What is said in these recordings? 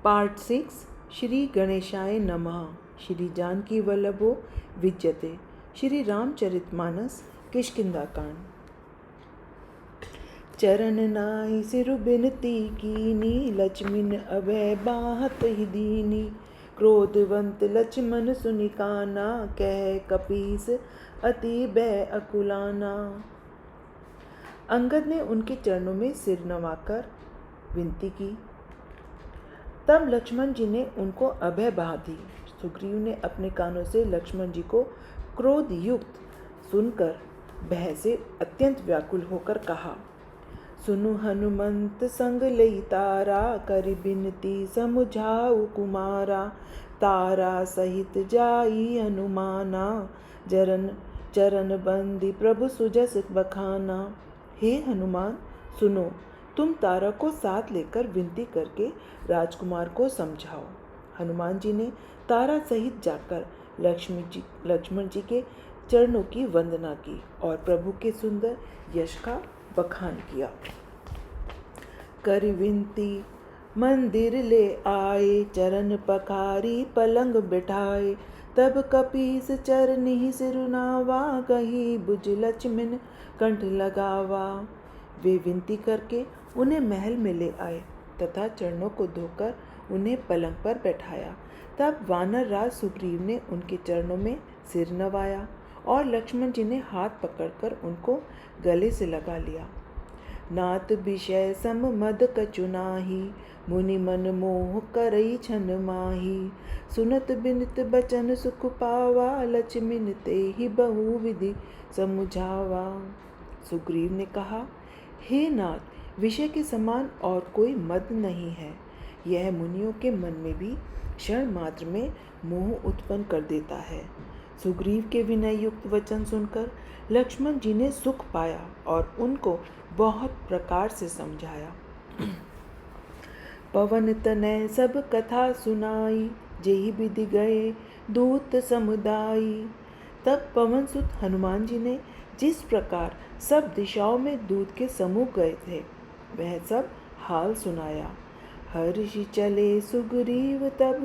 Part 6 Shri गणेशाय नमः। श्री जानकी वल्लभो विद्यते। श्री रामचरितमानस किष्किंधाकांड। चरण नाई सिरु बिनती कीनी, लक्ष्मण अभय बाहत ही दीनी। क्रोधवंत लक्ष्मण सुनि काना, कह कपीस अति भय अकुलाना। अंगद ने उनके चरणों में सिर नवाकर विनती की। तब लक्ष्मण जी ने उनको अभय बहा दी। सुग्रीव ने अपने कानों से लक्ष्मण जी को क्रोध युक्त सुनकर भय से अत्यंत व्याकुल होकर कहा, सुनु हनुमंत संग लई तारा, करि बिनती समुझाऊ कुमारा। तारा सहित जाई हनुमाना, चरण बंदी प्रभु सुजस बखाना। हे हनुमान सुनो, तुम तारा को साथ लेकर विनती करके राजकुमार को समझाओ। हनुमान जी ने तारा सहित जाकर लक्ष्मण जी के चरणों की वंदना की और प्रभु के सुंदर यश का बखान किया। कर विनती मंदिर ले आए, चरण पखारी पलंग बिठाए। तब कपीस चरनी सिरुनावा, कही बुझ लक्ष्मण कंठ लगावा। वे विनती करके उन्हें महल में ले आए तथा चरणों को धोकर उन्हें पलंग पर बैठाया। तब वानर राज सुग्रीव ने उनके चरणों में सिर नवाया और लक्ष्मण जी ने हाथ पकड़कर उनको गले से लगा लिया। नाथ विषय सम मद कछु नाही, मुनि मन मोह करई छन माही। सुनत बिनत बचन सुख पावा, लक्ष्मण ते ही बहु विधि समुझावा। सुग्रीव ने कहा, हे नाथ, विषय के समान और कोई मद नहीं है। यह मुनियों के मन में भी क्षण मात्र में मोह उत्पन्न कर देता है। सुग्रीव के विनय युक्त वचन सुनकर लक्ष्मण जी ने सुख पाया और उनको बहुत प्रकार से समझाया। पवन तनय सब कथा सुनाई, जेहि विधि गए दूत समुदाई। तब पवन सुत हनुमान जी ने जिस प्रकार सब दिशाओं में दूत के समूह गए थे, वह सब हाल सुनाया। हर्षि चले सुग्रीव तब,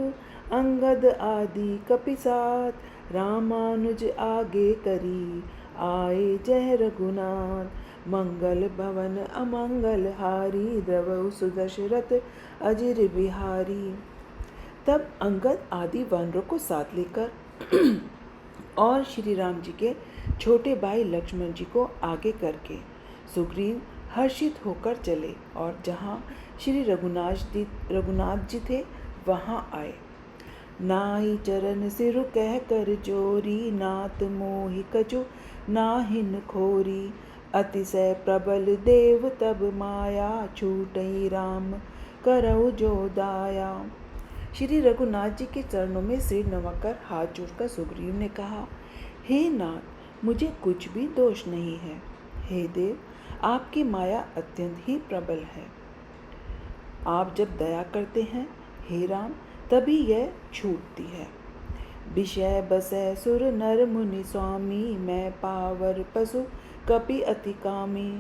अंगद आदि कपिसात। रामानुज आगे करी, आए जय रघुनाथ। मंगल भवन अमंगल हारी, द्रवहु सुदशरथ अजिर बिहारी। तब अंगद आदि वानरों को साथ लेकर और श्री राम जी के छोटे भाई लक्ष्मण जी को आगे करके सुग्रीव हर्षित होकर चले और जहाँ श्री रघुनाथ जी थे वहाँ आए। नाई चरण सिरु कह कर जोरी, नाथ मोहि कछु नाहिन खोरी। अतिशय प्रबल देव तब माया, छूटई राम करऊ जो दाया। श्री रघुनाथ जी के चरणों में सिर नवाकर हाथ जोड़कर सुग्रीव ने कहा, हे नाथ, मुझे कुछ भी दोष नहीं है। हे देव, आपकी माया अत्यंत ही प्रबल है। आप जब दया करते हैं हे राम, तभी यह छूटती है। विषय बसै सुर नर मुनि स्वामी, मैं पावर पशु कपि अति कामी।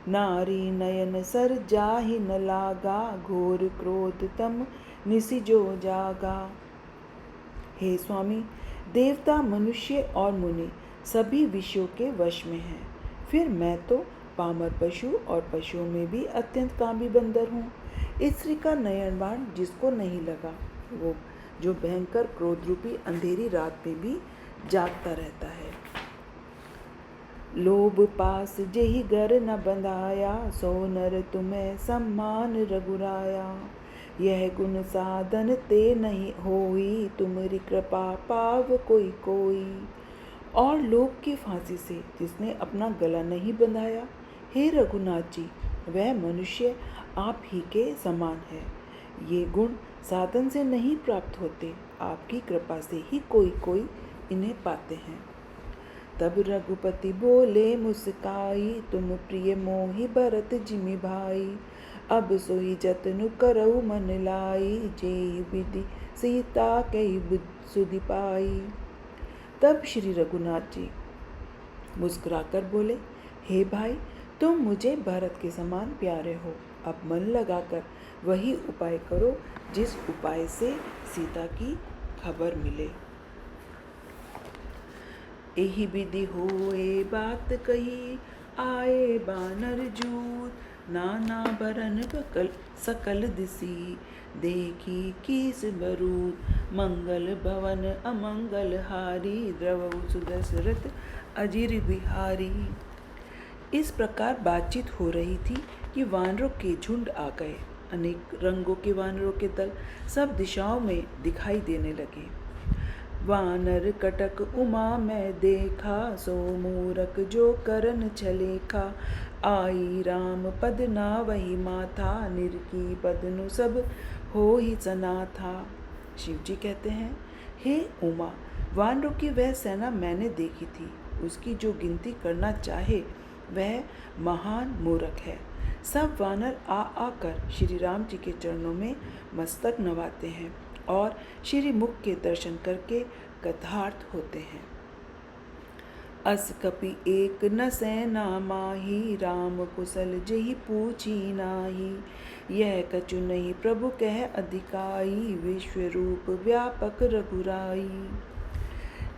नारी नयन सर जाहि न लागा, घोर क्रोध तम निसि जो जागा। हे स्वामी, देवता मनुष्य और मुनि सभी विषयों के वश में हैं। फिर मैं तो पामर पशु और पशुओं में भी अत्यंत कामी बंदर हूँ। स्त्री का नयन बाण जिसको नहीं लगा, वो जो भयंकर क्रोध रूपी अंधेरी रात में भी जागता रहता है। लोभ पास जेहि घर न बंधाया, सो नर तुम्हें सम्मान रघुराया। यह गुण साधन ते नहीं होई, तुम्हारी कृपा पाव कोई कोई। और लोभ की फांसी से जिसने अपना गला नहीं बंधाया, हे रघुनाथ जी, वह मनुष्य आप ही के समान है। ये गुण साधन से नहीं प्राप्त होते, आपकी कृपा से ही कोई कोई इन्हें पाते हैं। तब रघुपति बोले मुस्काई, तुम प्रिय मोहि भरत जिमि भाई। अब सोई जतनु करऊ मन लाई, जेहि विधि सीता कई सुधि पाई। तब श्री रघुनाथ जी मुस्कुराकर बोले, हे भाई, तुम मुझे भरत के समान प्यारे हो। अब मन लगाकर वही उपाय करो जिस उपाय से सीता की खबर मिले। एहि विधि होए बात कही, आए बानर जूत, नाना बरन बकल सकल दिसी, देखी कीस बरूद, मंगल भवन अमंगल हारी, द्रवहु सुदशरथ अजिर बिहारी। इस प्रकार बातचीत हो रही थी कि वानरों के झुंड आ गए। अनेक रंगों के वानरों के दल सब दिशाओं में दिखाई देने लगे। वानर कटक उमा मैं देखा, सो मूरख जो करन छलेखा, आई राम पद ना वही माथा, निरकी पदनु सब हो ही सना था। शिव जी कहते हैं, हे उमा, वानरों की वह सेना मैंने देखी थी, उसकी जो गिनती करना चाहे वह महान मूर्ख है। सब वानर आ आकर श्री राम जी के चरणों में मस्तक नवाते हैं और श्री मुख के दर्शन करके कृतार्थ होते हैं। अस कपि एक न सेना माही, राम कुशल जेहि पूछी नाही, यह कछु नहीं प्रभु कह अधिकाई, विश्व रूप व्यापक रघुराई।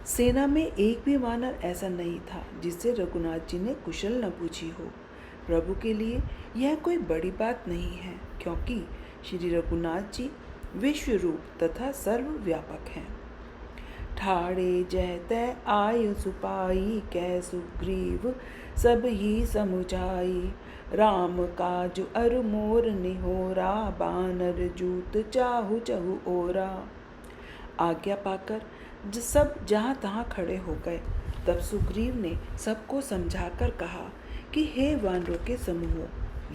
सेना में एक भी वानर ऐसा नहीं था जिससे रघुनाथ जी ने कुशल न पूछी हो। प्रभु के लिए यह कोई बड़ी बात नहीं है, क्योंकि श्री रघुनाथ जी विश्व रूप तथा सर्वव्यापक हैं। ठाड़े जय तय आय सुपाई, कै सुग्रीव सब ही समुझाई, राम काज अरु मोर निहोरा, बानर जूत चाहु चहु ओरा। आज्ञा पाकर सब जहाँ तहाँ खड़े हो गए। तब सुग्रीव ने सबको समझाकर कहा कि हे वानरों के समूहों,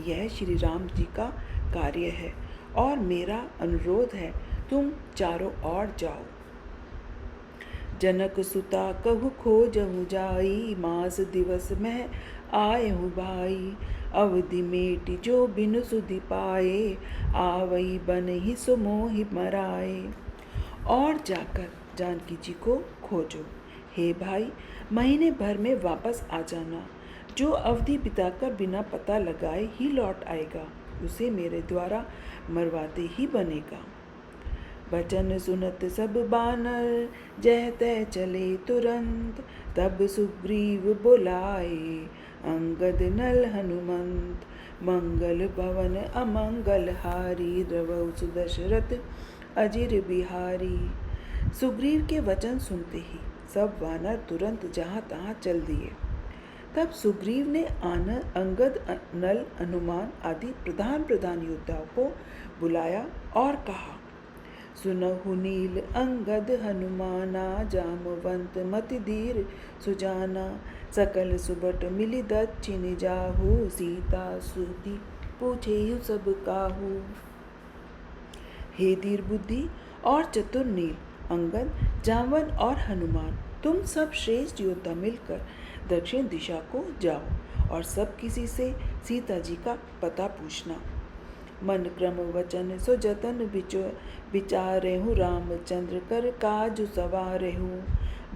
यह श्री राम जी का कार्य है और मेरा अनुरोध है, तुम चारों ओर जाओ। जनक सुता कहु खोजहु जाई, मास दिवस में आयहु भाई, अवधि मेटि जो बिनु सुधि पाए, आवई बन ही सो मोहि मराए। और जाकर जानकी जी को खोजो। हे भाई, महीने भर में वापस आ जाना। जो अवधि बिताकर बिना पता लगाए ही लौट आएगा, उसे मेरे द्वारा मरवाते ही बनेगा। वचन सुनत सब बानर, जह तय चले तुरंत, तब सुग्रीव बुलाए, अंगद नल हनुमंत, मंगल भवन अमंगल हारी, द्रवहु सुदशरथ अजिर बिहारी। सुग्रीव के वचन सुनते ही सब वानर तुरंत जहाँ तहाँ चल दिए। तब सुग्रीव ने अंगद, नल, हनुमान आदि प्रधान प्रधान योद्धाओं को बुलाया और कहा, सुनहु नील अंगद हनुमाना, जामवंत मति धीर सुजाना, सकल सुबट मिली दक्षिण जाहू, सीता सुधि पूछेहु सब काहू। हे धीर बुद्धि और चतुर नील, अंगद, जामवन और हनुमान, तुम सब श्रेष्ठ योद्धा मिलकर दक्षिण दिशा को जाओ और सब किसी से सीता जी का पता पूछना। मन क्रम वचन सो जतन विचारेहु, रामचंद्र कर काज सवारेहु,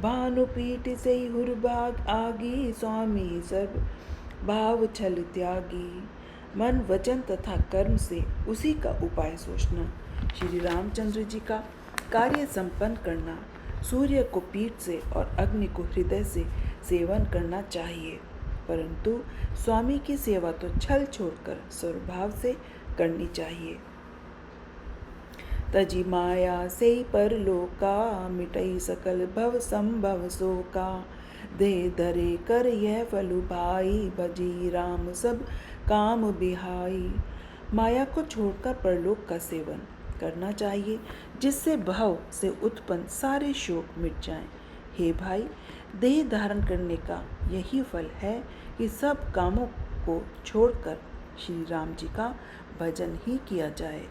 भानुपीठ से हुरभाग आगी, स्वामी सब भाव छल त्यागी। मन, वचन तथा कर्म से उसी का उपाय सोचना। श्री रामचंद्र जी का कार्य संपन्न करना, सूर्य को पीठ से और अग्नि को हृदय से सेवन करना चाहिए, परंतु स्वामी की सेवा तो छल छोड़कर स्वभाव से करनी चाहिए। तजी माया से परलोका, मिटई सकल भव संभव शोका, दे धरे कर यह फलु भाई, भजी राम सब काम बिहाई। माया को छोड़कर परलोक का सेवन करना चाहिए, जिससे भव से उत्पन्न सारे शोक मिट जाएं। हे भाई, देह धारण करने का यही फल है कि सब कामों को छोड़कर श्री राम जी का भजन ही किया जाए।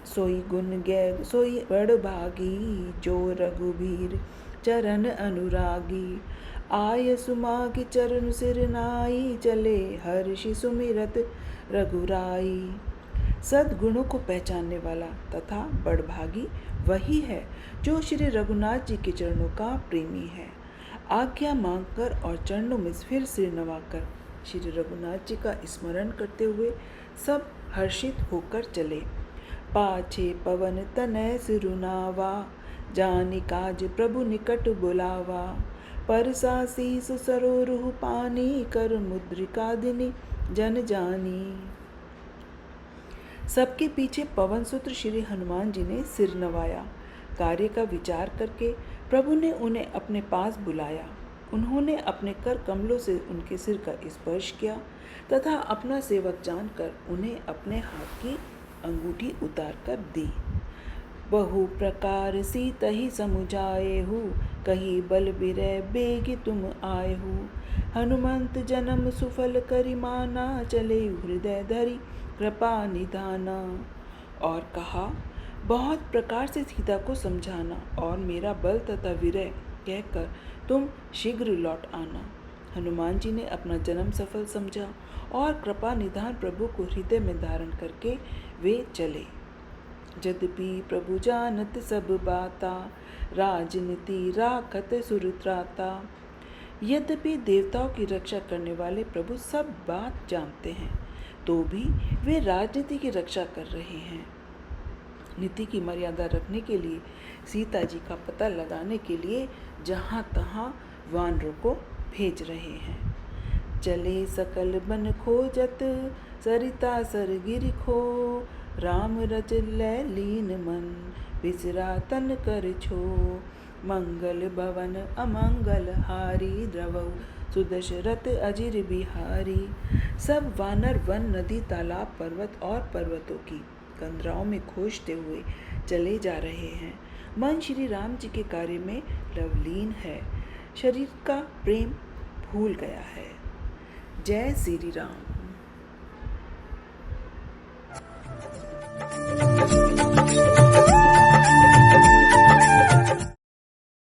सोई गुण गै सोई बड़ भागी, जो रघुबीर चरण अनुरागी, आय सुमागी चरण सिर नाई, चले हर्षि सुमिरत रघुराई। सद्गुणों को पहचानने वाला तथा बड़भागी वही है जो श्री रघुनाथ जी के चरणों का प्रेमी है। आज्ञा मांगकर और चरणों में फिर सिर नवाकर श्री रघुनाथ जी का स्मरण करते हुए सब हर्षित होकर चले। पाछे पवन तनय सिरुनावा, जानि काज प्रभु निकट बुलावा। परसा शीस सरोरुह पानी, कर मुद्रिका दिनि जन जानी। सबके पीछे पवन सुत्र श्री हनुमान जी ने सिर नवाया। कार्य का विचार करके प्रभु ने उन्हें अपने पास बुलाया। उन्होंने अपने कर कमलों से उनके सिर का स्पर्श किया तथा अपना सेवक जानकर उन्हें अपने हाथ की अंगूठी उतार कर दी। बहु प्रकार सीतहि समुझाएहु, कही बल बिरह बेगी तुम आएहु। हनुमंत जन्म सुफल करि माना, चले हृदय धरि कृपा निधाना। और कहा, बहुत प्रकार से सीता को समझाना और मेरा बल तथा विरह कहकर तुम शीघ्र लौट आना। हनुमान जी ने अपना जन्म सफल समझा और कृपा निधान प्रभु को हृदय में धारण करके वे चले। यद्यपि प्रभु जानत सब बाता, राजनीति राखत सुरत्राता। यद्यपि देवताओं की रक्षा करने वाले प्रभु सब बात जानते हैं, तो भी वे राजनीति की रक्षा कर रहे हैं। नीति की मर्यादा रखने के लिए, सीता जी का पता लगाने के लिए जहाँ तहाँ वानरों को भेज रहे हैं। चले सकल बन खोजत, सरिता सर गिर खो। राम रच लै लीन मन, बिसरा तन कर छो। मंगल भवन अमंगल हारी, द्रवहु सुदशरथ अजिर बिहारी। सब वानर वन, नदी, तालाब, पर्वत और पर्वतों की कंदराओं में खोजते हुए चले जा रहे हैं। मन श्री राम जी के कार्य में लवलीन है, शरीर का प्रेम भूल गया है। जय श्री राम।